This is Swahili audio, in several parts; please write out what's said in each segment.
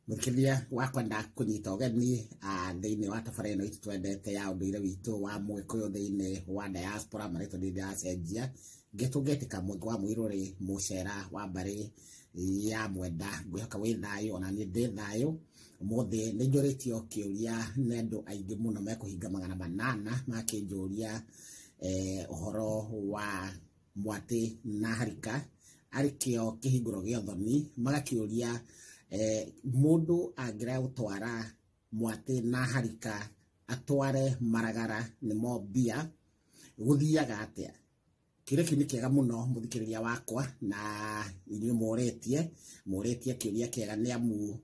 Mukiria wakwenda kunyita ugeni thiini wa tabara ino itu twendete ya unduire witu wa Mwikuyu thiini wa diaspora marito ndi ndacenjia ngetugetika mwego wa mwiruri mucera wa mbari ya mwenda ngwihoka wi thayo ona ni ndi thayo muthi ni njuritio kiuria nendu aingi muno mekuhinga 800 makinjuria uhoro wa Mwati na Harika arikio kihinguro gio thoni magakiuria mundu angira gutwara Mwati na Harika atware Maragara nimo mbia guthiaga atia. Kireki ni kiega muno muthikiriria wakwa na inyu muretie kiuria kiega ni amu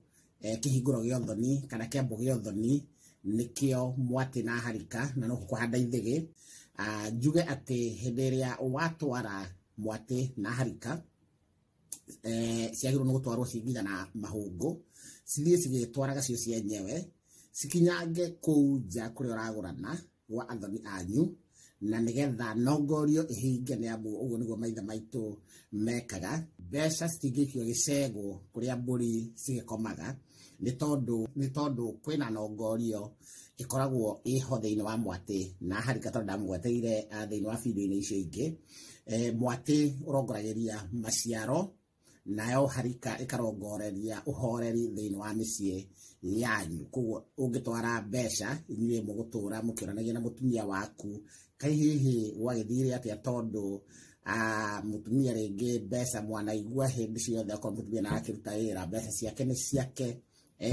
kihinguro gio thoni kana kiambo gio thoni nikio Mwati na Harika na no kuhanda ithigi njuge ati henderia watwara Mwati na Harika ciagirwo no gutwarwo cinginya na mahungu cithie cigitwaraga cio cienyewe cikinyange kuja kuri uragurana wa athoni anyu na nigetha nongorio ihinge ni amu uguo niguo maitha maitu mekaga. Mbeca citingikio gicego kuria mburi cigikomaga ni tondu kwina nongorio ikoragwo iho thiini wa Mwati na Harika tondu ndamugweteire thiini wa video-ini icio ingi. Mwati urongoragiria maciaro nayo Harika ikarongoreria uhoreri thiini wa micii yanyu. Koguo ungitwara mbeca inyuĩ mugutura mukiranagia na mutumia waku kai hihi wagithire atia tondu mutumia ringi mbeca mwanaigua hindi ciothe ko mutumia na akiruta wira mbeca ciake ni ciake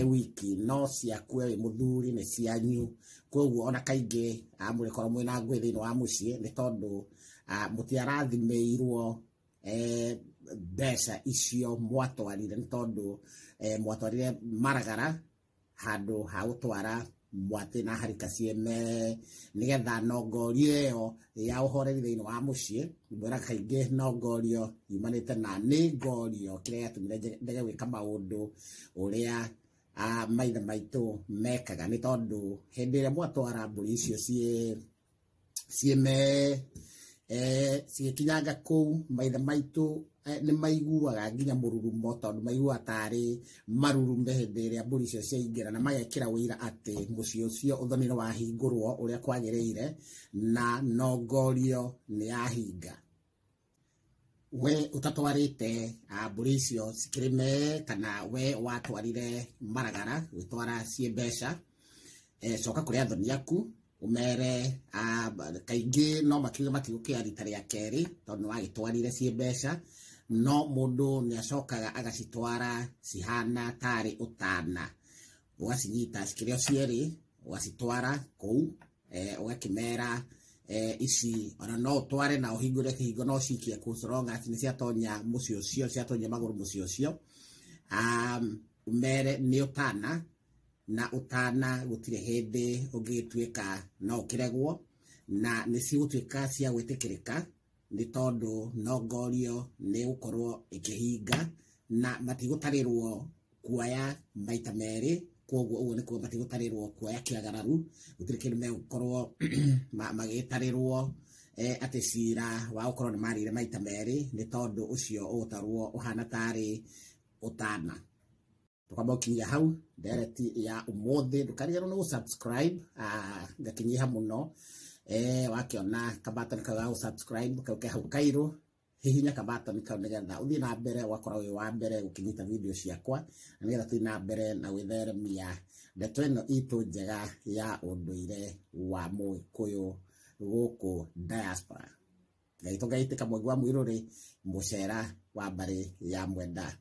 wiki no ciaku we muthuri ni cianyu. Koguo ona kaingi murikoro mwina ngui thiini wa mucii ni tondu mutiarathimirwo mbeca icio mwatwarire ni tondu mwatwarire Maragara handu ha gutwara Mwati na Harika cieme nigetha nongorio iyo ya uhoreri thiini wa mucii. Mwira kaingi nongorio yumanite na ni ngorio kiria yatumire ndege gwika maundu uria maitha maitu mekaga ni tondu hindi iria mwatwara mburi icio cieme cigikinyanga kuu maitha maitu ni maiguaga nginya mururumo tondu maiguaga tari marurumbe hindi iria mburi icio ciaingira na magekira wira ati mucii ucio uthoni ni wahingurwo uria kwagiriire na nongorio ni yahinga. We utatwarite mburi icio cikirime kana we watwarire Maragara gwitwara cie mbeca coka kuri athoni aku umere kaingi no makiuga matigukia rita ria keri tondu wagitwarire cie mbeca no mundu ni acokaga agacitwara cihana tari utana ugacinyita cikirio cieri ugacitwara kou ugakimera ici ona no utware na uhingure kihingo no cikie kucoronga ati ni ciatonya mucii ucio ciatonya maguru mucii ucio umere ni utana na utana gutire hindi ungituika no kiregwo na ni cigutuika cia gwitikirika ni tondu nongorio ni gukorwo ikihinga na matigutarirwo kuoya maita meri. Koguo uguo ni kuo matigutarirwo kuoya kiagararu gutire kindu megukorwo magitarirwo ati cira wa gukorwo ni marire maita meri ni tondu ucio ugutarwo uhana tari utana. Tukabokinya hau direct ya umuthi ndukariganirwo ni gusubscribe ngakinyiha muno wakiona kabatoni ka subscribe kauke hau kairu hihinya kabatoni kau nigetha uthii na mbere wakora wi wa mbere gukinyita video ciakwa na nigetha tuthii na mbere na gwitheremia ndeto ino itu njega ya unduire wa Mwikuyu guku diaspora. Ngai tugaitika mwego wa mwiruri mucera wa mbari ya mwenda.